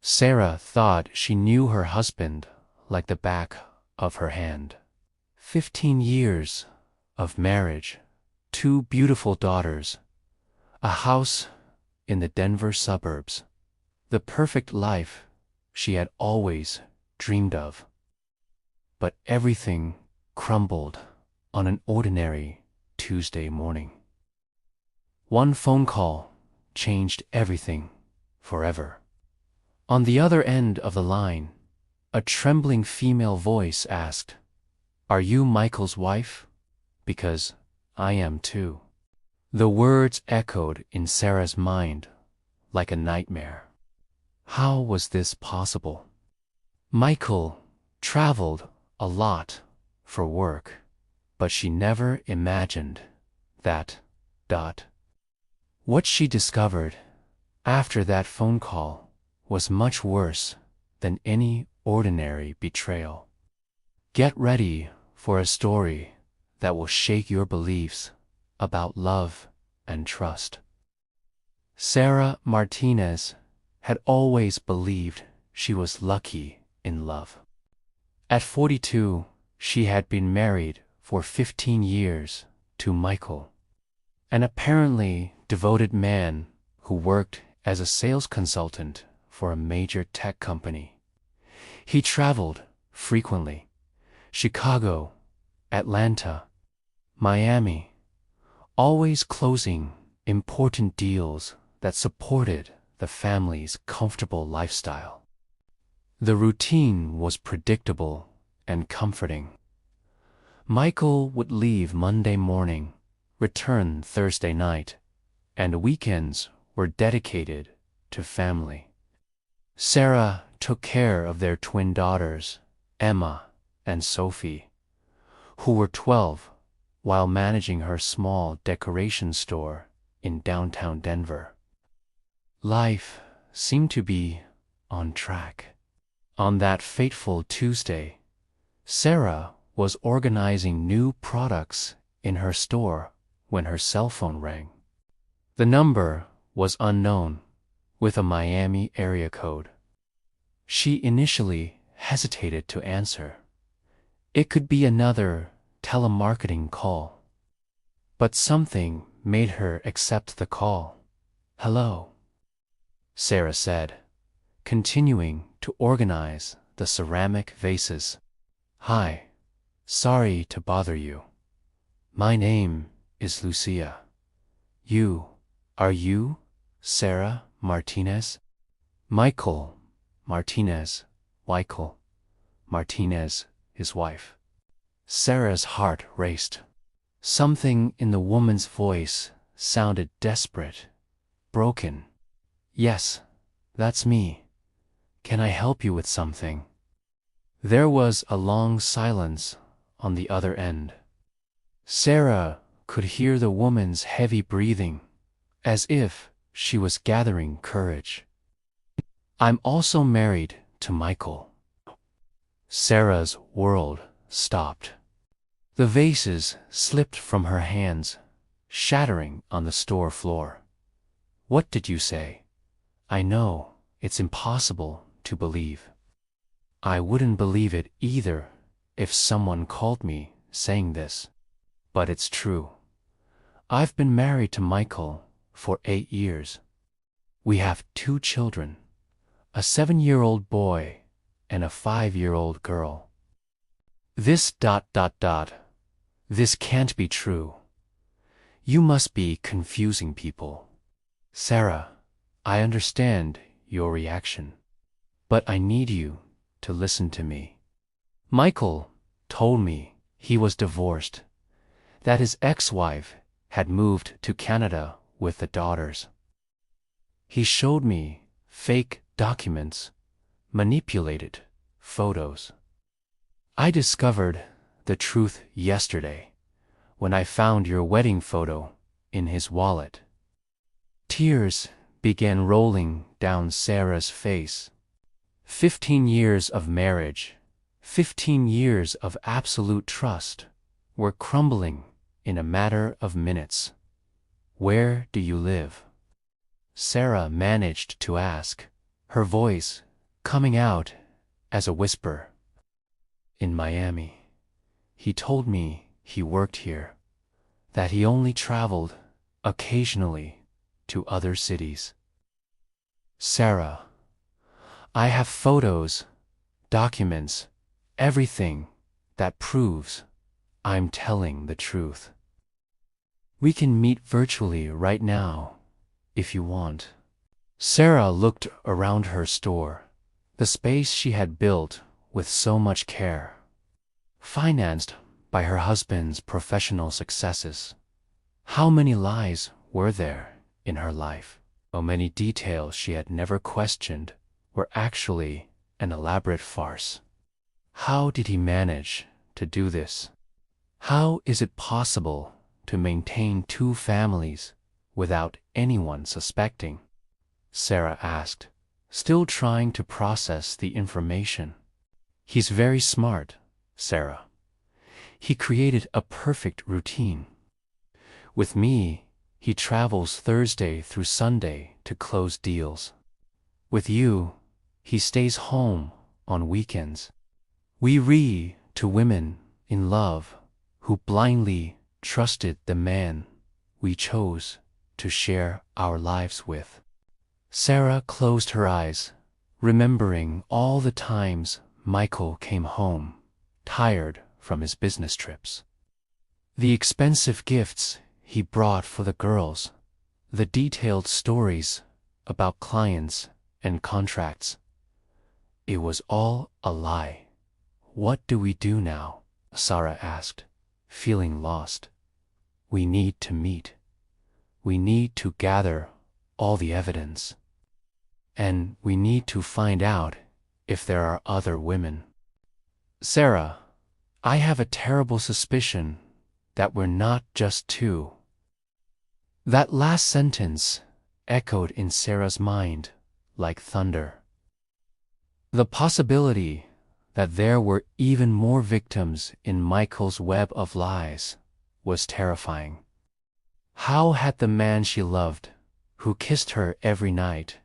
Sarah thought she knew her husband like the back of her hand. 15 years of marriage, 2 beautiful daughters, a house in the Denver suburbs, the perfect life she had always dreamed of. But everything crumbled on an ordinary Tuesday morning. One phone call changed everything forever. On the other end of the line, a trembling female voice asked, "Are you Michael's wife? Because I am too." The words echoed in Sarah's mind like a nightmare. How was this possible? Michael traveled a lot for work, but she never imagined that. What she discovered after that phone call was much worse than any ordinary betrayal. Get ready for a story that will shake your beliefs about love and trust. Sarah Martinez had always believed she was lucky in love. At 42, she had been married for 15 years to Michael, an apparently devoted man who worked as a sales consultant for a major tech company. He traveled frequently: Chicago, Atlanta, Miami, always closing important deals that supported the family's comfortable lifestyle. The routine was predictable and comforting. Michael would leave Monday morning, return Thursday night, and weekends were dedicated to family. Sarah took care of their twin daughters, Emma and Sophie, who were 12, while managing her small decoration store in downtown Denver. Life seemed to be on track. On that fateful Tuesday, Sarah was organizing new products in her store when her cell phone rang. The number was unknown, with a Miami area code. She initially hesitated to answer. It could be another telemarketing call. But something made her accept the call. "Hello," Sarah said, continuing to organize the ceramic vases. "Hi, sorry to bother you. My name is Lucia. Are you Sarah Martinez?" Michael Martinez, his wife. Sarah's heart raced. Something in the woman's voice sounded desperate, broken. "Yes, that's me. Can I help you with something?" There was a long silence on the other end. Sarah could hear the woman's heavy breathing, as if she was gathering courage. "I'm also married to Michael." Sarah's world stopped. The vases slipped from her hands, shattering on the store floor. "What did you say? I know it's impossible to believe." "I wouldn't believe it either if someone called me saying this. But it's true. I've been married to Michael for 8 years. We have 2 children, a 7-year-old boy and a 5-year-old girl." This. This can't be true. You must be confusing people. "Sarah, I understand your reaction, but I need you to listen to me. Michael told me he was divorced, that his ex-wife had moved to Canada with the daughters. He showed me fake documents, manipulated photos. I discovered the truth yesterday when I found your wedding photo in his wallet." Tears began rolling down Sarah's face. 15 years of marriage, 15 years of absolute trust, were crumbling in a matter of minutes. "Where do you live?" Sarah managed to ask, her voice coming out as a whisper. In Miami. He told me he worked here, that he only traveled occasionally to other cities. Sarah, I have photos, documents, everything that proves I'm telling the truth. We can meet virtually right now, if you want. Sarah looked around her store, the space she had built with so much care, financed by her husband's professional successes. How many lies were there in her life? How many details she had never questioned were actually an elaborate farce. How did he manage to do this? How is it possible to maintain two families without anyone suspecting? Sarah asked, still trying to process the information. He's very smart, Sarah. He created a perfect routine. With me, he travels Thursday through Sunday to close deals. With you, he stays home on weekends. We read to women in love who blindly trusted the man we chose to share our lives with. Sarah closed her eyes, remembering all the times Michael came home, tired from his business trips. The expensive gifts he brought for the girls, the detailed stories about clients and contracts. It was all a lie. What do we do now? Sarah asked, feeling lost. We need to meet. We need to gather all the evidence. And we need to find out if there are other women. Sarah, I have a terrible suspicion that we're not just two. That last sentence echoed in Sarah's mind like thunder. The possibility that there were even more victims in Michael's web of lies was terrifying. How had the man she loved, who kissed her every night,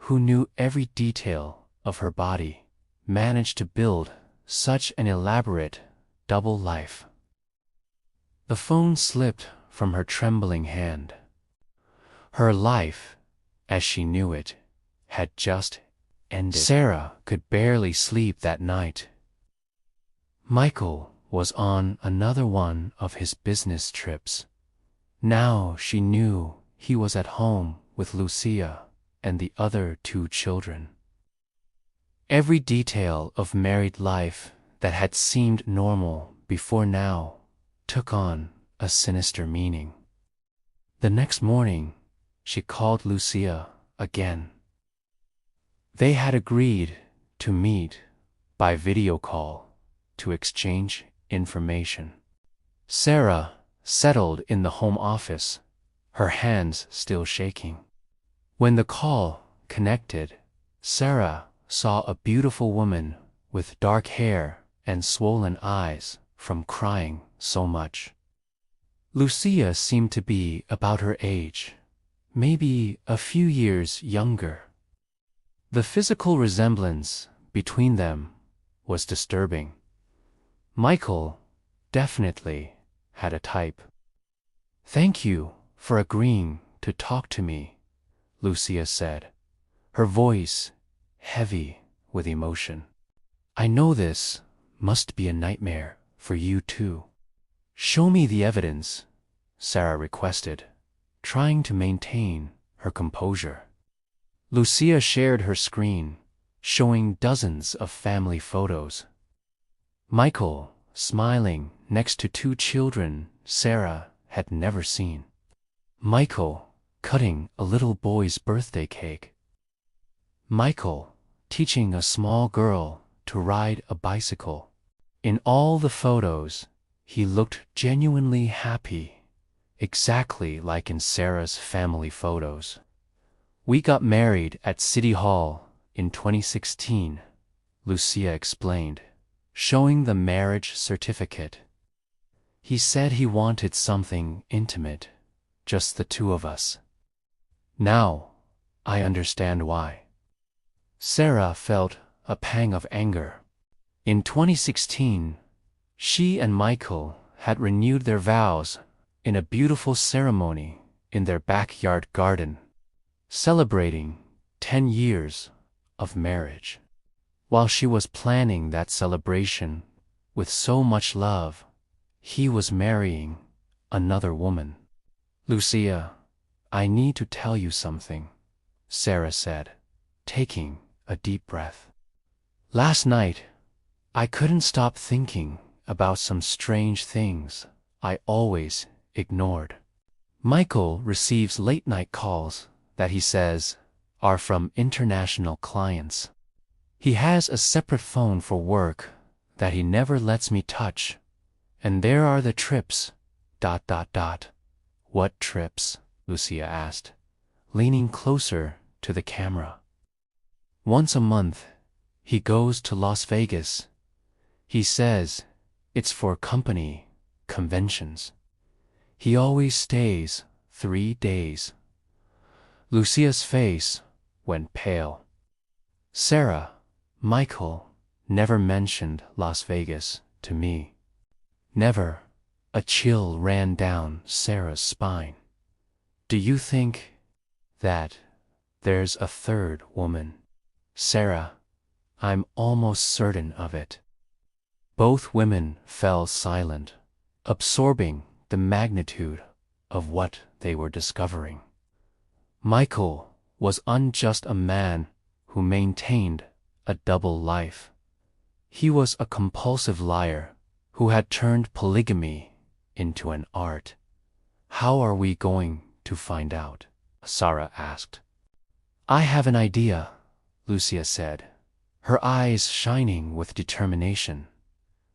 who knew every detail of her body, managed to build such an elaborate double life? The phone slipped from her trembling hand. Her life, as she knew it, had just ended. Sarah could barely sleep that night. Michael was on another one of his business trips. Now she knew he was at home with Lucia and the other two children. Every detail of married life that had seemed normal before now took on a sinister meaning. The next morning, she called Lucia again. They had agreed to meet by video call to exchange information. Sarah settled in the home office, her hands still shaking. When the call connected, Sarah saw a beautiful woman with dark hair and swollen eyes from crying so much. Lucia seemed to be about her age, maybe a few years younger. The physical resemblance between them was disturbing. Michael definitely had a type. Thank you for agreeing to talk to me, Lucia said, her voice heavy with emotion. I know this must be a nightmare for you too. Show me the evidence, Sarah requested, trying to maintain her composure. Lucia shared her screen, showing dozens of family photos. Michael smiling next to two children Sarah had never seen. Michael cutting a little boy's birthday cake. Michael teaching a small girl to ride a bicycle. In all the photos, he looked genuinely happy, exactly like in Sarah's family photos. We got married at City Hall in 2016, Lucia explained, showing the marriage certificate. He said he wanted something intimate, just the two of us. Now, I understand why. Sarah felt a pang of anger. In 2016, she and Michael had renewed their vows in a beautiful ceremony in their backyard garden, celebrating 10 years of marriage. While she was planning that celebration with so much love, he was marrying another woman. "Lucia, I need to tell you something," Sarah said, taking a deep breath. "Last night, I couldn't stop thinking about some strange things I always ignored. Michael receives late-night calls that he says are from international clients. He has a separate phone for work that he never lets me touch. And there are the trips, ... "What trips?" Lucia asked, leaning closer to the camera. "Once a month, he goes to Las Vegas. He says it's for company conventions. He always stays 3 days." Lucia's face went pale. "Sarah, Michael never mentioned Las Vegas to me." Never. A chill ran down Sarah's spine. "Do you think that there's a third woman?" "Sarah, I'm almost certain of it." Both women fell silent, absorbing the magnitude of what they were discovering. Michael was unjust a man who maintained a double life. He was a compulsive liar who had turned polygamy into an art. "How are we going to find out?" Sarah asked. "I have an idea," Lucia said, her eyes shining with determination.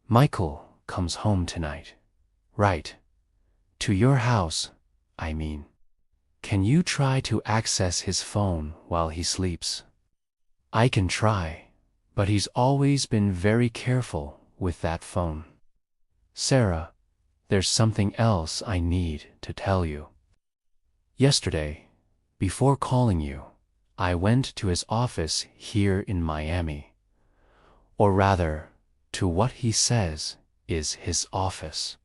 "Michael comes home tonight. Right. To your house, I mean. Can you try to access his phone while he sleeps?" "I can try, but he's always been very careful with that phone." "Sarah, there's something else I need to tell you. Yesterday, before calling you, I went to his office here in Miami. Or rather, to what he says is his office."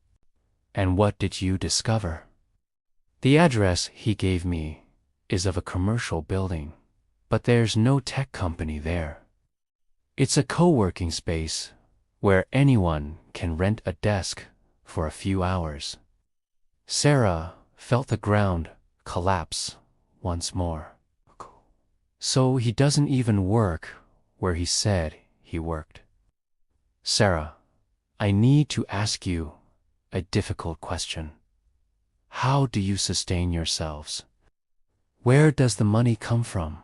"And what did you discover?" "The address he gave me is of a commercial building, but there's no tech company there. It's a co-working space where anyone can rent a desk for a few hours." Sarah felt the ground collapse once more. "So he doesn't even work where he said he worked." "Sarah, I need to ask you a difficult question. How do you sustain yourselves? Where does the money come from?"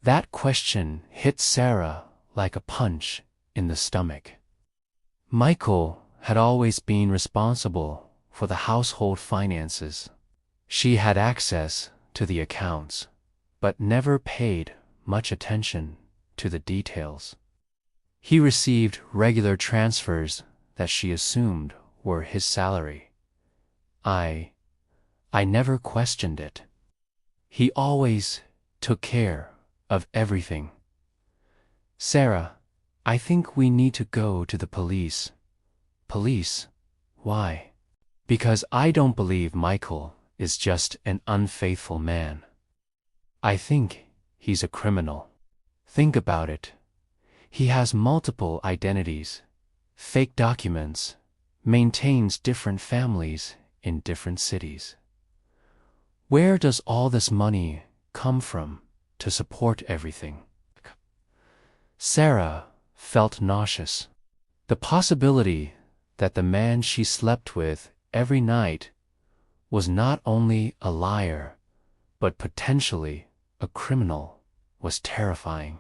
That question hit Sarah like a punch in the stomach. Michael had always been responsible for the household finances. She had access to the accounts, but never paid much attention to the details. He received regular transfers that she assumed were his salary. I never questioned it. He always took care of everything. "Sarah, I think we need to go to the police." "Police? Why?" "Because I don't believe Michael is just an unfaithful man. I think he's a criminal. Think about it. He has multiple identities, fake documents, maintains different families in different cities. Where does all this money come from to support everything?" Sarah felt nauseous. The possibility that the man she slept with every night was not only a liar, but potentially a criminal was terrifying.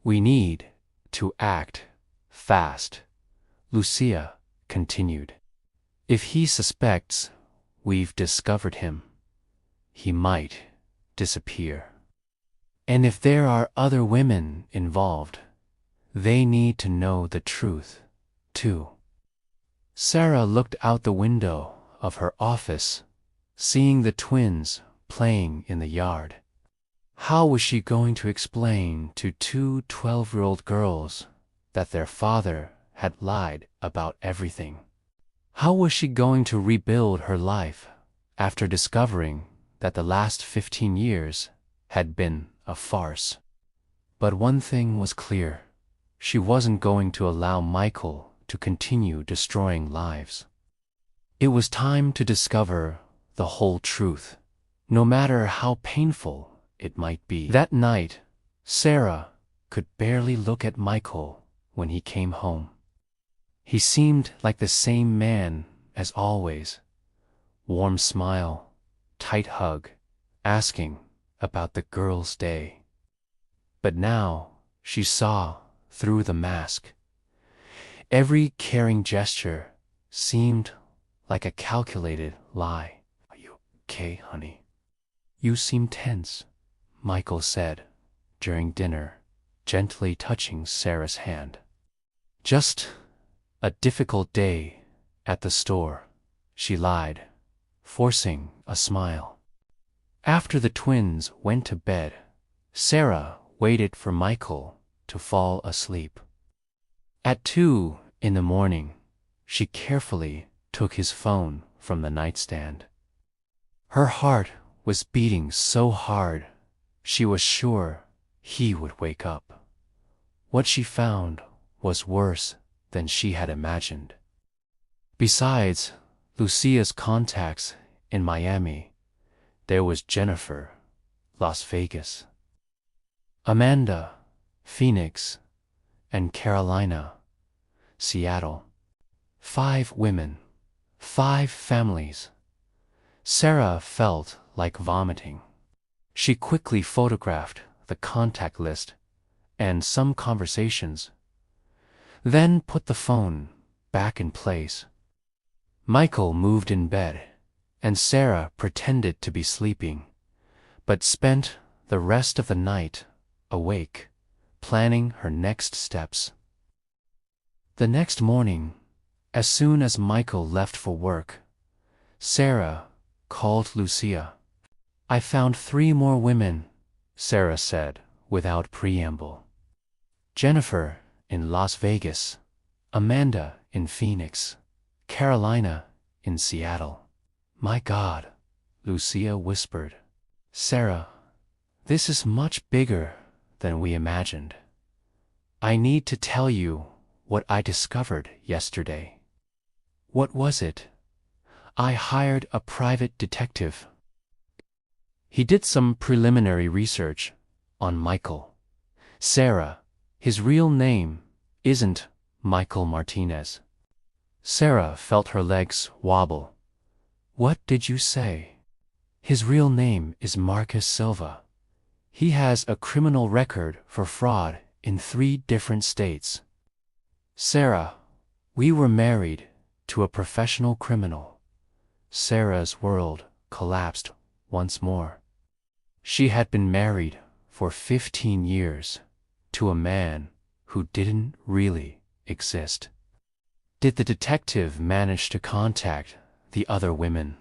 "We need to act fast," Lucia continued. "If he suspects we've discovered him, he might disappear. And if there are other women involved, they need to know the truth, too." Sarah looked out the window of her office, seeing the twins playing in the yard. How was she going to explain to two 12-year-old girls that their father had lied about everything? How was she going to rebuild her life after discovering that the last 15 years had been a farce? But one thing was clear. She wasn't going to allow Michael to continue destroying lives. It was time to discover the whole truth, no matter how painful it might be. That night, Sarah could barely look at Michael when he came home. He seemed like the same man as always. Warm smile, tight hug, asking about the girl's day. But now she saw through the mask. Every caring gesture seemed like a calculated lie. "Are you okay, honey? You seem tense," Michael said during dinner, gently touching Sarah's hand. "Just a difficult day at the store," she lied, forcing a smile. After the twins went to bed, Sarah waited for Michael to fall asleep. At 2 in the morning, she carefully took his phone from the nightstand. Her heart was beating so hard, she was sure he would wake up. What she found was worse than she had imagined. Besides Lucia's contacts in Miami, there was Jennifer, Las Vegas, Amanda, Phoenix, and Carolina, Seattle. 5 women, 5 families. Sarah felt like vomiting. She quickly photographed the contact list and some conversations, then put the phone back in place. Michael moved in bed, and Sarah pretended to be sleeping, but spent the rest of the night awake, planning her next steps. The next morning, as soon as Michael left for work, Sarah called Lucia. "I found 3 more women," Sarah said without preamble. "Jennifer in Las Vegas, Amanda in Phoenix, Carolina in Seattle." "My God," Lucia whispered. "Sarah, this is much bigger than we imagined. I need to tell you what I discovered yesterday." "What was it?" "I hired a private detective. He did some preliminary research on Michael. Sarah, his real name isn't Michael Martinez." Sarah felt her legs wobble. "What did you say?" "His real name is Marcus Silva. He has a criminal record for fraud in 3 different states." "Sarah, we were married to a professional criminal." Sarah's world collapsed once more. She had been married for 15 years to a man who didn't really exist. Did the detective manage to contact the other women?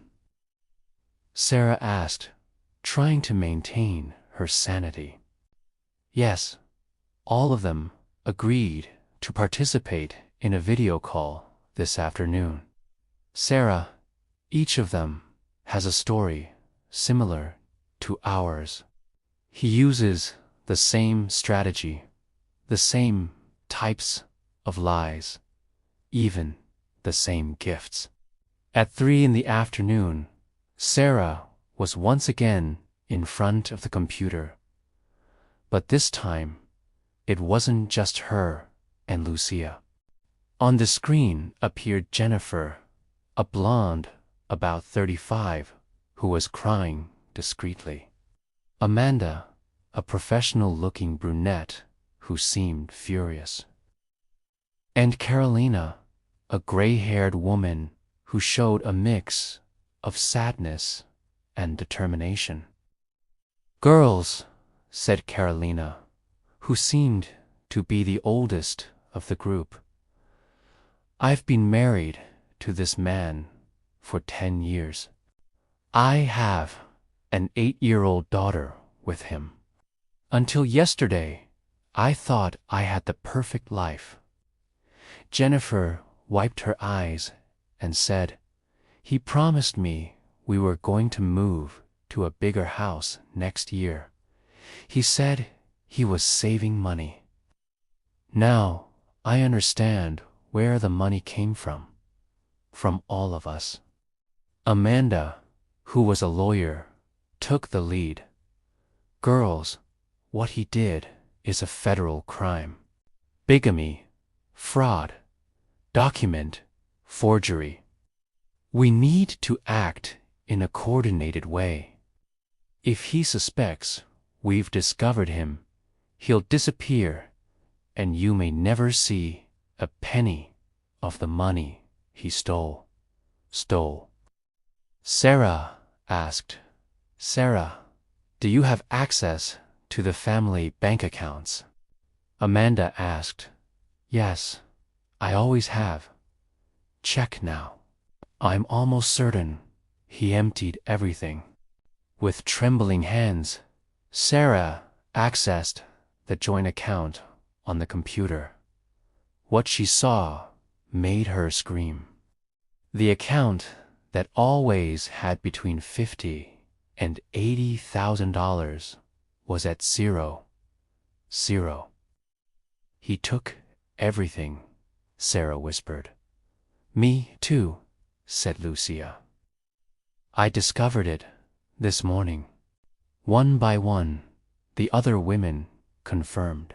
Sarah asked, trying to maintain her sanity. Yes, all of them agreed to participate in a video call this afternoon. "Sarah, each of them has a story similar to ours. He uses the same strategy, the same types of lies, even the same gifts." At 3 in the afternoon, Sarah was once again in front of the computer. But this time, it wasn't just her and Lucia. On the screen appeared Jennifer, a blonde about 35, who was crying discreetly. Amanda, a professional-looking brunette who seemed furious. And Carolina, a gray-haired woman who showed a mix of sadness and determination. "Girls," said Carolina, who seemed to be the oldest of the group, "I've been married to this man for 10 years. I have an 8-year-old daughter with him." Until yesterday, I thought I had the perfect life. Jennifer wiped her eyes and said, "He promised me we were going to move to a bigger house next year. He said he was saving money. Now I understand where the money came from all of us." Amanda, who was a lawyer, took the lead. "Girls, what he did is a federal crime. Bigamy, fraud, document forgery. We need to act in a coordinated way. If he suspects we've discovered him, he'll disappear, and you may never see a penny of the money he stole." Sarah asked, "Sarah, do you have access to the family bank accounts?" Amanda asked, "Yes, I always have. Check now." "I'm almost certain he emptied everything." With trembling hands, Sarah accessed the joint account on the computer. What she saw made her scream. The account that always had between $50,000 and $80,000 was at zero. "He took everything," Sarah whispered. "Me too," said Lucia. "I discovered it this morning." One by one, the other women confirmed.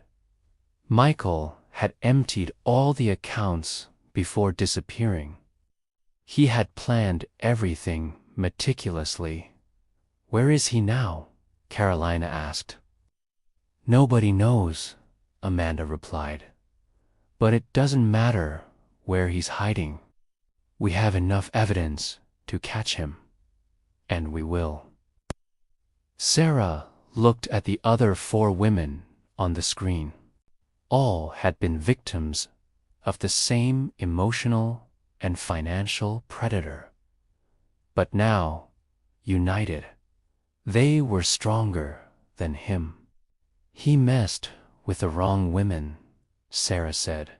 Michael had emptied all the accounts before disappearing. He had planned everything meticulously. "Where is he now?" Carolina asked. "Nobody knows," Amanda replied. "But it doesn't matter where he's hiding. We have enough evidence to catch him, and we will." Sarah looked at the other 4 women on the screen. All had been victims of the same emotional and financial predator. But now, united, they were stronger than him. "He messed with the wrong women," Sarah said,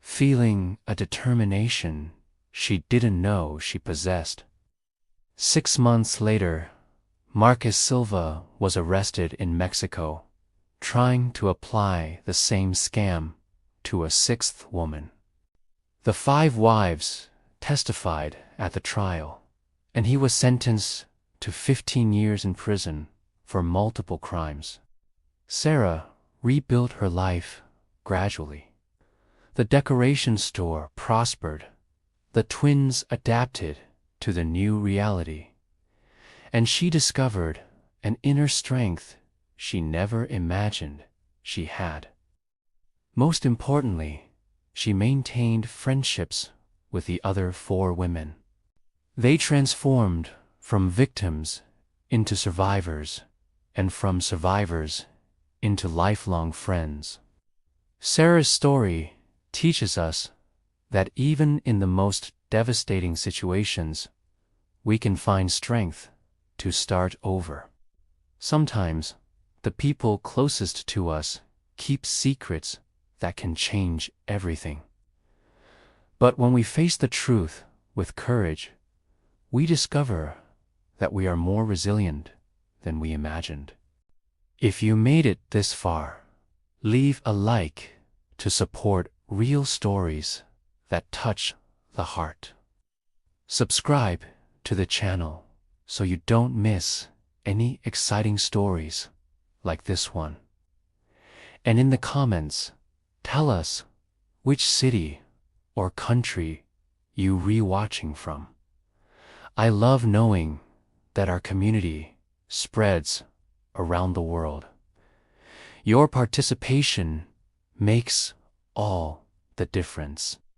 feeling a determination she didn't know she possessed. 6 months later, Marcus Silva was arrested in Mexico, trying to apply the same scam to a 6th woman. The 5 wives testified at the trial, and he was sentenced to 15 years in prison for multiple crimes. Sarah rebuilt her life gradually. The decoration store prospered, the twins adapted to the new reality, and she discovered an inner strength she never imagined she had. Most importantly, she maintained friendships with the other 4 women. They transformed from victims into survivors, and from survivors into lifelong friends. Sarah's story teaches us that even in the most devastating situations, we can find strength to start over. Sometimes, the people closest to us keep secrets that can change everything. But when we face the truth with courage, we discover that we are more resilient than we imagined. If you made it this far, leave a like to support real stories that touch the heart. Subscribe to the channel so you don't miss any exciting stories like this one. And in the comments, tell us which city or country you re-watching from. I love knowing that our community spreads around the world. Your participation makes all the difference.